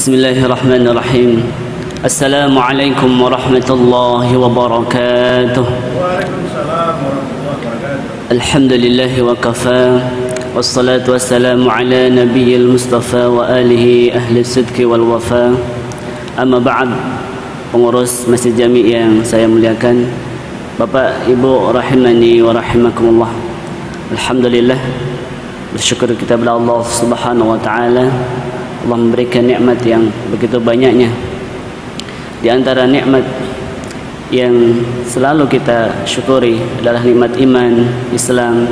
Bismillahirrahmanirrahim. Assalamualaikum warahmatullahi wabarakatuh. Waalaikumsalam warahmatullahi wabarakatuh. Alhamdulillah wa kafa. Wassalatu wassalamu ala nabiyil mustafa wa alihi ahli sidqi wal wafa. Amma ba'd. Pengurus Masjid Jami yang saya muliakan, Bapak Ibu rahimani wa rahimakumullah. Alhamdulillah, bersyukur kita kepada Allah Subhanahu wa taala. Allah memberikan nikmat yang begitu banyaknya. Di antara nikmat yang selalu kita syukuri adalah nikmat iman, Islam,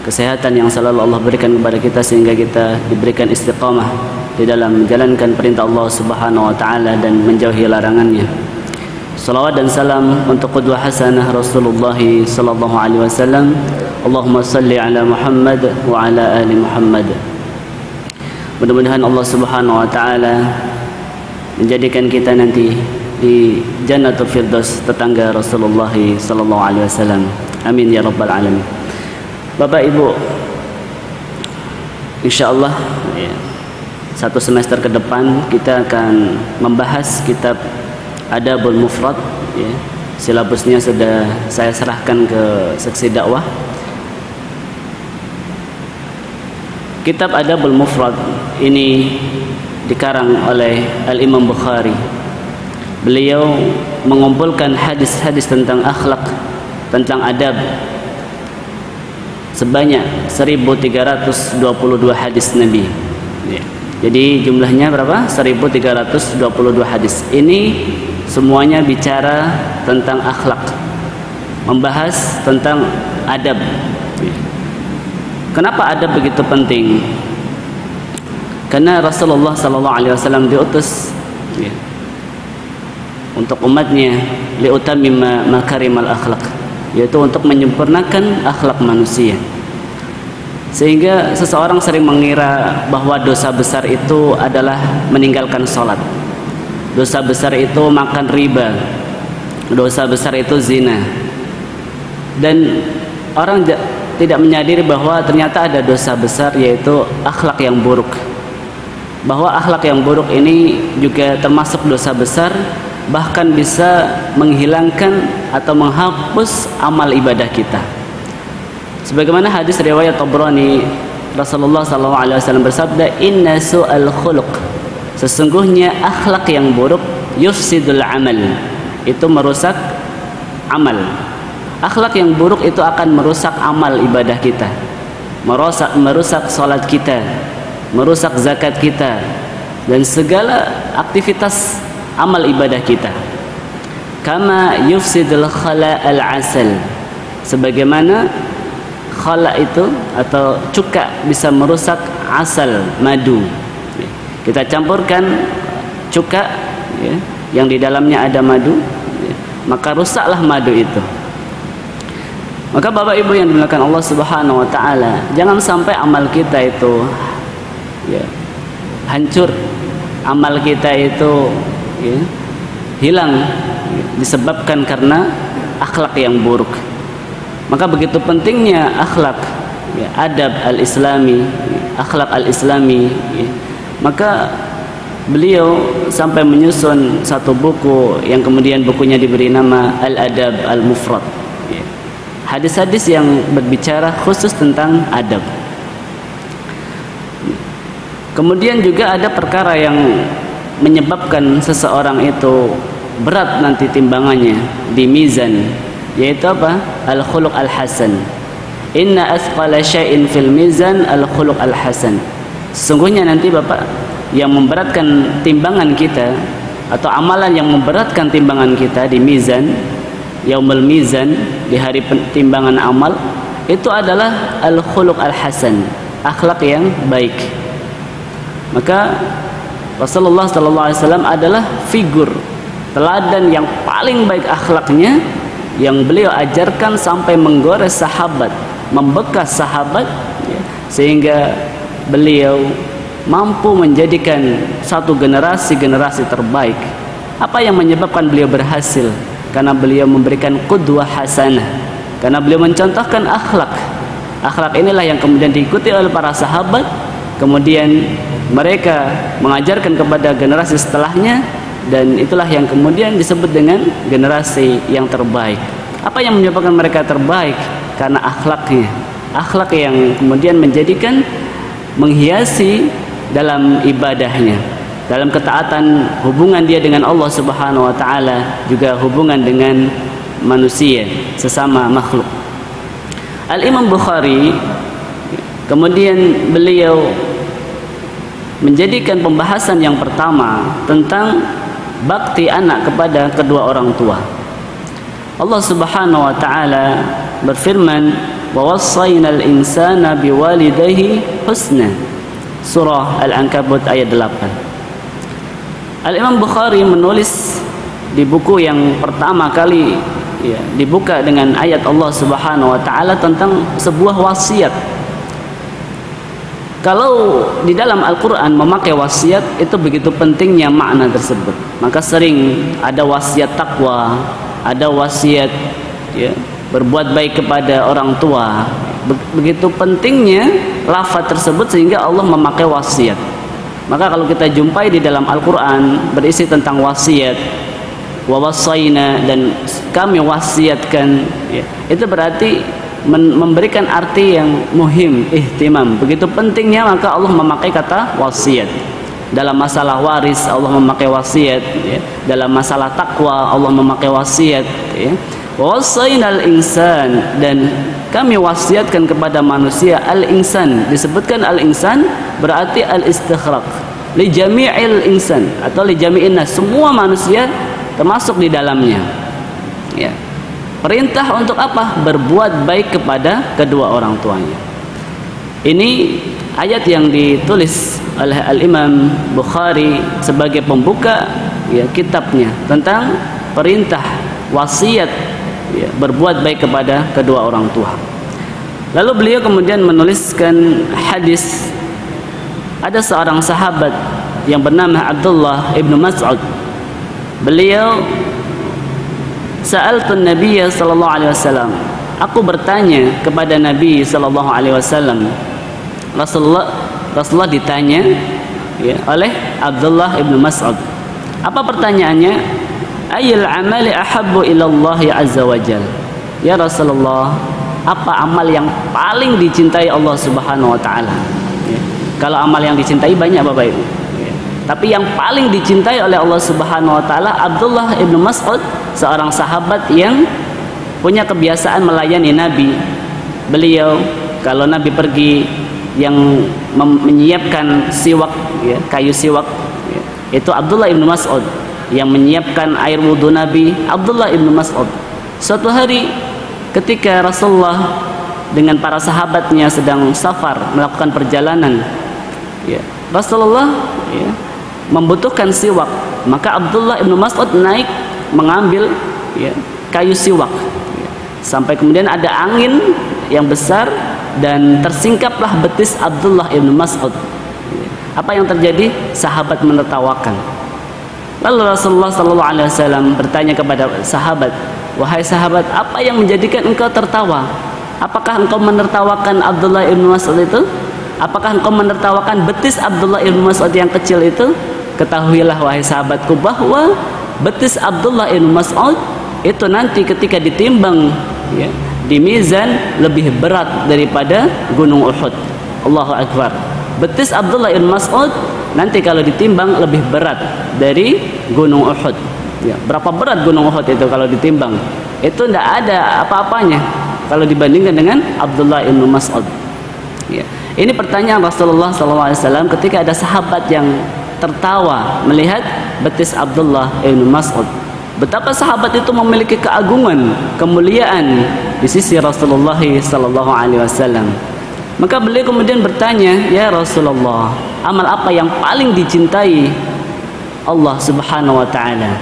kesehatan yang selalu Allah berikan kepada kita sehingga kita diberikan istiqamah di dalam menjalankan perintah Allah Subhanahu wa taala dan menjauhi larangannya. Salawat dan salam untuk qudwah hasanah Rasulullah sallallahu alaihi wasallam. Allahumma salli ala Muhammad wa ala ali Muhammad. Mudah-mudahan Allah Subhanahu wa taala menjadikan kita nanti di Jannatul Firdaus tetangga Rasulullah sallallahu alaihi wasallam. Amin ya rabbal alamin. Bapak Ibu, insyaallah ya, satu semester ke depan kita akan membahas kitab Adabul Mufrad ya. Silabusnya sudah saya serahkan ke seksi dakwah. Kitab Adabul Mufrad ini dikarang oleh Al-Imam Bukhari. Beliau mengumpulkan hadis-hadis tentang akhlak, tentang adab sebanyak 1322 hadis Nabi ya. Jadi jumlahnya berapa? 1322 hadis. Ini semuanya bicara tentang akhlak, membahas tentang adab ya. Kenapa adab begitu penting? Karena Rasulullah sallallahu alaihi wasallam diutus ya, untuk umatnya liutammima makarimal akhlak, yaitu untuk menyempurnakan akhlak manusia. Sehingga seseorang sering mengira bahwa dosa besar itu adalah meninggalkan sholat, dosa besar itu makan riba, dosa besar itu zina, dan orang tidak menyadari bahwa ternyata ada dosa besar yaitu akhlak yang buruk. Bahwa akhlak yang buruk ini juga termasuk dosa besar, bahkan bisa menghilangkan atau menghapus amal ibadah kita. Sebagaimana hadis riwayat Tabrani, Rasulullah SAW bersabda, "Inna su'al khuluq." Sesungguhnya akhlak yang buruk yufsidul amal, itu merusak amal. Akhlak yang buruk itu akan merusak amal ibadah kita, merusak salat kita, merusak zakat kita, dan segala aktivitas amal ibadah kita. Kama yufsidul khala al-asal, sebagaimana khala itu atau cuka bisa merusak asal, madu. Kita campurkan cuka ya, yang di dalamnya ada madu ya, maka rusaklah madu itu. Maka Bapak Ibu yang dimuliakan Allah Subhanahu wa taala, jangan sampai amal kita itu ya, hancur, amal kita itu ya, hilang ya, disebabkan karena akhlak yang buruk. Maka begitu pentingnya akhlak ya, adab al-islami ya, akhlak al-islami ya. Maka beliau sampai menyusun satu buku yang kemudian bukunya diberi nama Al-Adab Al-Mufrad ya. Hadis-hadis yang berbicara khusus tentang adab. Kemudian juga ada perkara yang menyebabkan seseorang itu berat nanti timbangannya di mizan, yaitu apa? Al-khuluq al-hasan. Inna athqala syai'in fil mizan al-khuluq al-hasan. Sesungguhnya nanti Bapak, yang memberatkan timbangan kita atau amalan yang memberatkan timbangan kita di mizan, yaumul mizan, di hari timbangan amal, itu adalah al-khuluq al-hasan, akhlak yang baik. Maka Rasulullah SAW adalah figur teladan yang paling baik akhlaknya, yang beliau ajarkan sampai menggores sahabat, membekas sahabat ya, sehingga beliau mampu menjadikan satu generasi terbaik. Apa yang menyebabkan beliau berhasil? Karena beliau memberikan qudwah hasanah, karena beliau mencontohkan akhlak. Akhlak inilah yang kemudian diikuti oleh para sahabat, kemudian mereka mengajarkan kepada generasi setelahnya, dan itulah yang kemudian disebut dengan generasi yang terbaik. Apa yang menyebabkan mereka terbaik? Karena akhlaknya, akhlak yang kemudian menjadikan menghiasi dalam ibadahnya, dalam ketaatan, hubungan dia dengan Allah Subhanahu wa taala, juga hubungan dengan manusia, sesama makhluk. Al-Imam Bukhari kemudian beliau menjadikan pembahasan yang pertama tentang bakti anak kepada kedua orang tua. Allah Subhanahu wa taala berfirman, "Wa wassaynal insana biwalidayhi husna." Surah Al-Ankabut ayat 8. Al-Imam Bukhari menulis di buku yang pertama kali dibuka dengan ayat Allah Subhanahu wa taala tentang sebuah wasiat. Kalau di dalam Al-Quran memakai wasiat, itu begitu pentingnya makna tersebut. Maka sering ada wasiat takwa, ada wasiat berbuat baik kepada orang tua. Begitu pentingnya lafaz tersebut sehingga Allah memakai wasiat. Maka kalau kita jumpai di dalam Al-Quran berisi tentang wasiat, wa wassayna, dan kami wasiatkan, itu berarti memberikan arti yang muhim, ihtimam. Begitu pentingnya maka Allah memakai kata wasiat. Dalam masalah waris Allah memakai wasiat, dalam masalah takwa Allah memakai wasiat, wassaynal insan, dan kami wasiatkan kepada manusia. Al-insan, disebutkan al-insan berarti al-istighraq li jami'il insan atau li jami'in nas, semua manusia termasuk di dalamnya. Perintah untuk apa? Berbuat baik kepada kedua orang tuanya. Ini ayat yang ditulis oleh Al-Imam Bukhari sebagai pembuka kitabnya tentang perintah wasiat berbuat baik kepada kedua orang tua. Lalu beliau kemudian menuliskan hadis. Ada seorang sahabat yang bernama Abdullah ibnu Mas'ud. Beliau, Sa'altun Nabiyya sallallahu alaihi wasallam, aku bertanya kepada Nabi sallallahu alaihi wasallam. Rasulullah ditanya oleh Abdullah ibnu Mas'ud. Apa pertanyaannya? Ayyul amali ahabbu ila Allah azza wajal. Ya Rasulullah, apa amal yang paling dicintai Allah Subhanahu wa taala? Kalau amal yang dicintai banyak Bapak Ibu, tapi yang paling dicintai oleh Allah Subhanahu wa taala Abdullah ibnu Mas'ud, seorang sahabat yang punya kebiasaan melayani Nabi. Beliau kalau Nabi pergi yang menyiapkan siwak, kayu siwak, itu Abdullah ibnu Mas'ud. Yang menyiapkan air wudhu Nabi, Abdullah ibnu Mas'ud. Suatu hari ketika Rasulullah dengan para sahabatnya sedang safar, melakukan perjalanan, Rasulullah membutuhkan siwak, maka Abdullah ibnu Mas'ud naik mengambil kayu siwak, sampai kemudian ada angin yang besar dan tersingkaplah betis Abdullah ibnu Mas'ud. Apa yang terjadi? Sahabat menertawakan. Lalu Rasulullah sallallahu alaihi wasallam bertanya kepada sahabat, wahai sahabat, apa yang menjadikan engkau tertawa? Apakah engkau menertawakan Abdullah ibnu Mas'ud itu? Apakah engkau menertawakan betis Abdullah ibnu Mas'ud yang kecil itu? Ketahuilah wahai sahabatku bahwa betis Abdullah ibnu Mas'ud itu nanti ketika ditimbang di mizan lebih berat daripada gunung Uhud. Allahu Akbar. Betis Abdullah ibnu Mas'ud nanti kalau ditimbang lebih berat dari gunung Uhud. Berapa berat gunung Uhud itu kalau ditimbang? Itu tidak ada apa-apanya kalau dibandingkan dengan Abdullah ibnu Mas'ud. Ini pertanyaan Rasulullah SAW ketika ada sahabat yang tertawa melihat betis Abdullah ibnu Mas'ud. Betapa sahabat itu memiliki keagungan, kemuliaan di sisi Rasulullah SAW. Maka beliau kemudian bertanya, ya Rasulullah, amal apa yang paling dicintai Allah Subhanahu wa taala?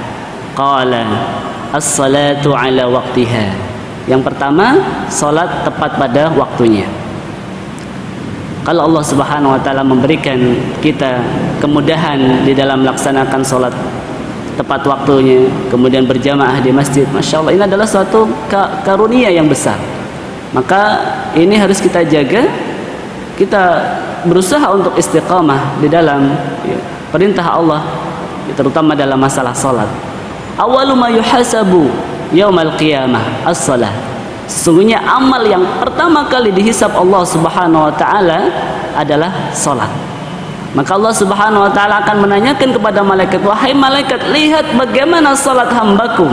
Qala as-salatu ala waqtiha. Yang pertama, salat tepat pada waktunya. Kalau Allah Subhanahu wa taala memberikan kita kemudahan di dalam melaksanakan salat tepat waktunya, kemudian berjamaah di masjid, Masya Allah, ini adalah suatu karunia yang besar. Maka ini harus kita jaga, kita berusaha untuk istiqamah di dalam perintah Allah, terutama dalam masalah salat. Awwalu ma yuhasabu yaumal qiyamah as-salah. Sesungguhnya amal yang pertama kali dihisab Allah Subhanahu wa taala adalah salat. Maka Allah Subhanahu wa taala akan menanyakan kepada malaikat, wahai malaikat, lihat bagaimana salat hambaku.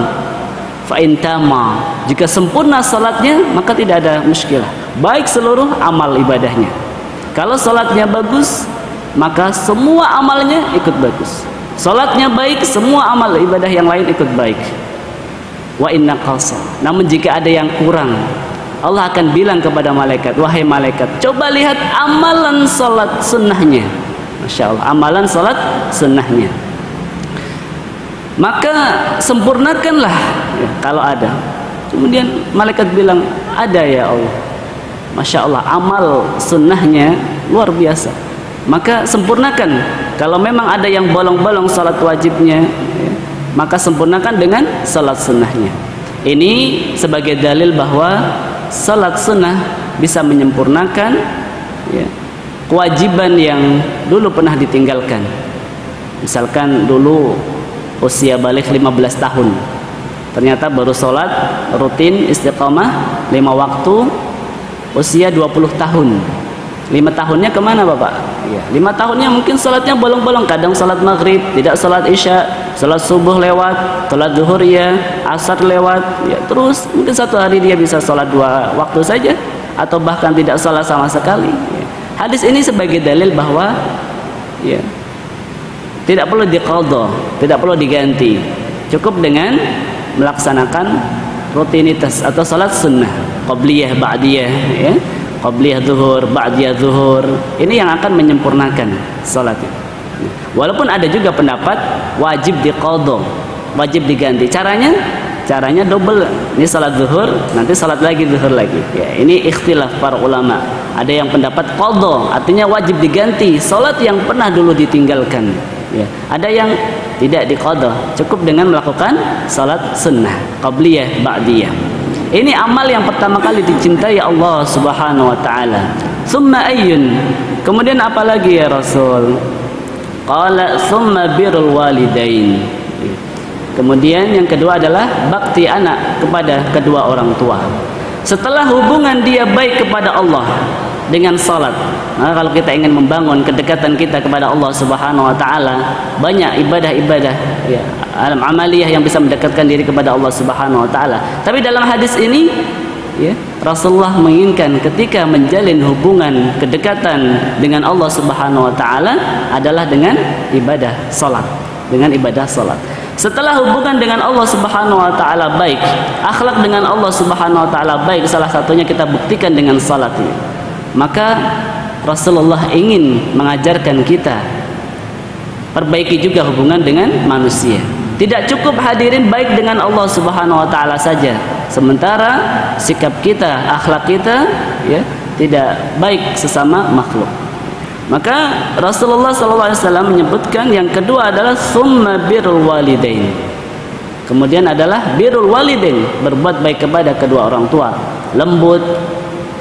Fa in tama, jika sempurna salatnya maka tidak ada muskilah, baik seluruh amal ibadahnya. Kalau salatnya bagus, maka semua amalnya ikut bagus. Salatnya baik, semua amal ibadah yang lain ikut baik. Wa inna qasa, namun jika ada yang kurang, Allah akan bilang kepada malaikat, wahai malaikat, coba lihat amalan salat sunnahnya. Masya Allah, amalan salat sunnahnya. Maka sempurnakanlah kalau ada. Kemudian malaikat bilang, ada ya Allah. Masya Allah, amal sunnahnya luar biasa. Maka sempurnakan. Kalau memang ada yang bolong-bolong salat wajibnya, maka sempurnakan dengan salat sunnahnya. Ini sebagai dalil bahwa salat sunnah bisa menyempurnakan kewajiban yang dulu pernah ditinggalkan. Misalkan dulu usia balik 15 tahun, ternyata baru salat rutin istiqamah 5 waktu usia 20 tahun. 5 tahunnya kemana Bapak? Ya, 5 tahunnya mungkin salatnya bolong-bolong, kadang salat maghrib, tidak salat isya, salat subuh lewat, salat zuhur ya, asar lewat, ya, terus mungkin satu hari dia bisa salat 2 waktu saja, atau bahkan tidak salat sama sekali. Ya. Hadis ini sebagai dalil bahwa ya, tidak perlu diqadha, tidak perlu diganti, cukup dengan melaksanakan rutinitas atau salat sunnah, qabliyah, ba'diyah, ya. Qabliyah zuhur, ba'diyah zuhur, ini yang akan menyempurnakan salatnya. Walaupun ada juga pendapat wajib diqadha, wajib diganti. Caranya double. Ini salat zuhur, nanti salat lagi zuhur lagi. Ya, ini ikhtilaf para ulama. Ada yang pendapat qadha, artinya wajib diganti salat yang pernah dulu ditinggalkan. Ya, ada yang tidak diqadha, cukup dengan melakukan salat sunnah, qabliyah, ba'diyah. Ini amal yang pertama kali dicintai Allah Subhanahu wa taala. Summa ayyun? Kemudian apa lagi ya Rasul? Qala summa birrul walidain. Kemudian yang kedua adalah bakti anak kepada kedua orang tua. Setelah hubungan dia baik kepada Allah dengan salat. Nah, kalau kita ingin membangun kedekatan kita kepada Allah Subhanahu wa taala, banyak ibadah-ibadah ya, amaliyah yang bisa mendekatkan diri kepada Allah Subhanahu wa taala. Tapi dalam hadis ini ya, Rasulullah menginginkan ketika menjalin hubungan kedekatan dengan Allah Subhanahu wa taala adalah dengan ibadah salat, dengan ibadah salat. Setelah hubungan dengan Allah Subhanahu wa taala baik, akhlak dengan Allah Subhanahu wa taala baik, salah satunya kita buktikan dengan salat ini. Maka Rasulullah ingin mengajarkan kita perbaiki juga hubungan dengan manusia. Tidak cukup hadirin baik dengan Allah Subhanahu wa taala saja, sementara sikap kita, akhlak kita ya tidak baik sesama makhluk. Maka Rasulullah SAW menyebutkan yang kedua adalah summa birrul walidain. Kemudian adalah birrul walidain, berbuat baik kepada kedua orang tua, lembut,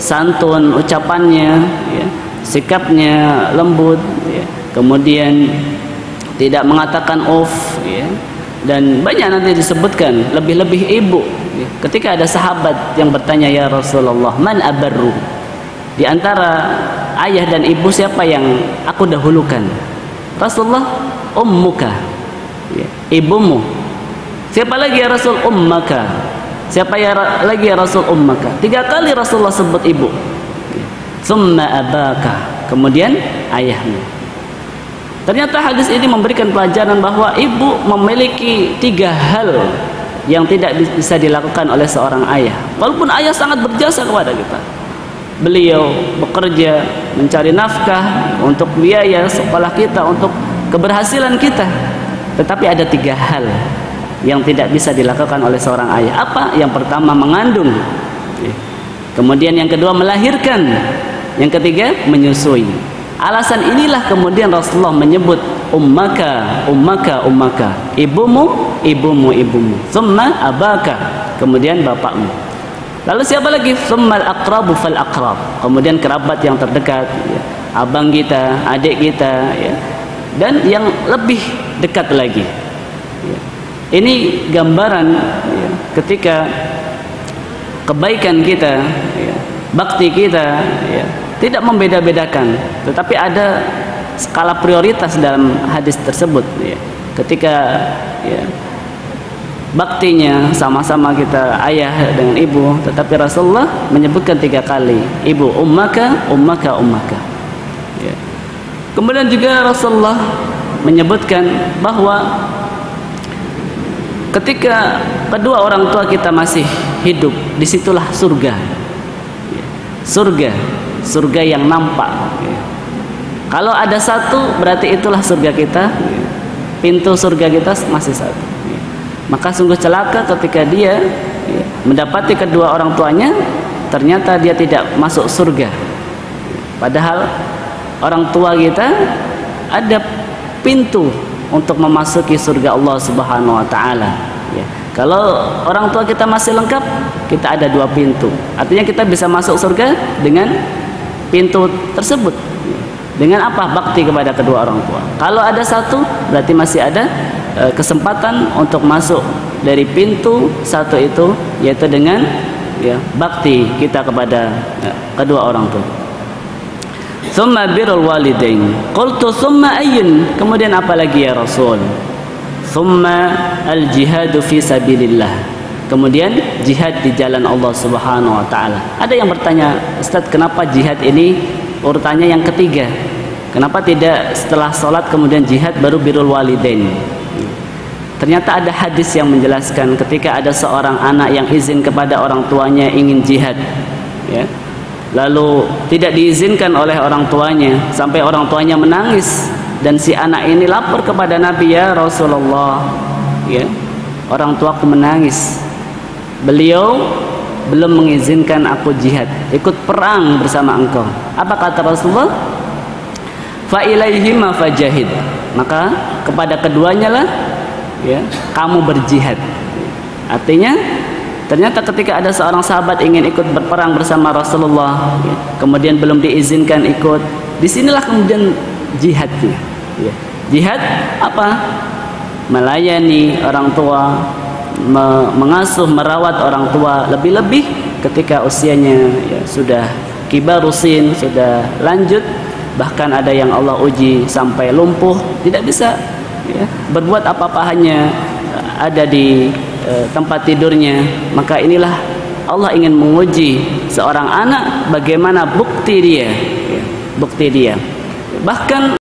santun ucapannya, ya, sikapnya lembut, ya. Kemudian tidak mengatakan off, ya. Dan banyak nanti disebutkan, lebih-lebih ibu. Ya. Ketika ada sahabat yang bertanya, ya Rasulullah, man abarru? Di antara ayah dan ibu siapa yang aku dahulukan? Rasulullah, ummuka, ya, ibumu. Siapa lagi ya Rasul? Ummaka. Siapa lagi ya Rasul? Ummaka. 3 kali Rasulullah sebut ibu. Summa abaka. Kemudian ayahmu. Ternyata hadis ini memberikan pelajaran bahwa ibu memiliki 3 hal yang tidak bisa dilakukan oleh seorang ayah. Walaupun ayah sangat berjasa kepada kita. Beliau bekerja mencari nafkah untuk biaya sekolah kita, untuk keberhasilan kita. Tetapi ada 3 hal yang tidak bisa dilakukan oleh seorang ayah. Apa? Yang pertama mengandung, kemudian yang kedua melahirkan, yang ketiga menyusui. Alasan inilah kemudian Rasulullah menyebut ummaka, ummaka, ummaka, ibumu, ibumu, ibumu, summa abaka, kemudian bapakmu. Lalu siapa lagi? Summal aqrabu fal aqrab, kemudian kerabat yang terdekat, ya. abang kita, adik kita, ya. Dan yang lebih dekat lagi. Ya. Ini gambaran ya, ketika kebaikan kita, ya, bakti kita, ya, tidak membeda-bedakan, tetapi ada skala prioritas dalam hadis tersebut. Ya. Ketika ya, baktinya sama-sama kita ayah dengan ibu, tetapi Rasulullah menyebutkan 3 kali, ibu, ummaka, ummaka, ummaka. Ya. Kemudian juga Rasulullah menyebutkan bahwa ketika kedua orang tua kita masih hidup, disitulah surga. Ya. Surga yang nampak. Ya. Kalau ada satu, berarti itulah surga kita. Ya. Pintu surga kita masih satu. Ya. Maka sungguh celaka ketika dia ya, mendapati kedua orang tuanya, ternyata dia tidak masuk surga. Padahal orang tua kita ada pintu untuk memasuki surga Allah Subhanahu wa taala. Ya. Kalau orang tua kita masih lengkap, kita ada 2 pintu. Artinya kita bisa masuk surga dengan pintu tersebut. Dengan apa? Bakti kepada kedua orang tua. Kalau ada satu, berarti masih ada kesempatan untuk masuk dari pintu satu itu, yaitu dengan ya, bakti kita kepada kedua orang tua. Thumma birrul walidain. Qultu thumma ayyun? Kemudian apa lagi ya Rasul? Thumma al-jihadu fi sabilillah. Kemudian jihad di jalan Allah Subhanahu wa taala. Ada yang bertanya, Ustaz, kenapa jihad ini urutannya yang ketiga? Kenapa tidak setelah sholat kemudian jihad baru birrul walidain? Ternyata ada hadis yang menjelaskan ketika ada seorang anak yang izin kepada orang tuanya ingin jihad, ya, lalu tidak diizinkan oleh orang tuanya sampai orang tuanya menangis, dan si anak ini lapor kepada Nabi, ya Rasulullah, ya, orang tuaku menangis, beliau belum mengizinkan aku jihad, ikut perang bersama engkau. Apa kata Rasulullah? Fa ilaihima fajahid. Maka kepada keduanya lah ya kamu berjihad. Artinya ternyata ketika ada seorang sahabat ingin ikut berperang bersama Rasulullah, ya, kemudian belum diizinkan ikut, disinilah kemudian jihadnya. Ya. Jihad apa? Melayani orang tua, mengasuh, merawat orang tua, lebih-lebih ketika usianya ya, sudah kibarusin, sudah lanjut, bahkan ada yang Allah uji sampai lumpuh, tidak bisa ya, berbuat apa-apa, hanya ada di tempat tidurnya. Maka inilah Allah ingin menguji seorang anak bagaimana bukti dia, ya, bukti dia. Bahkan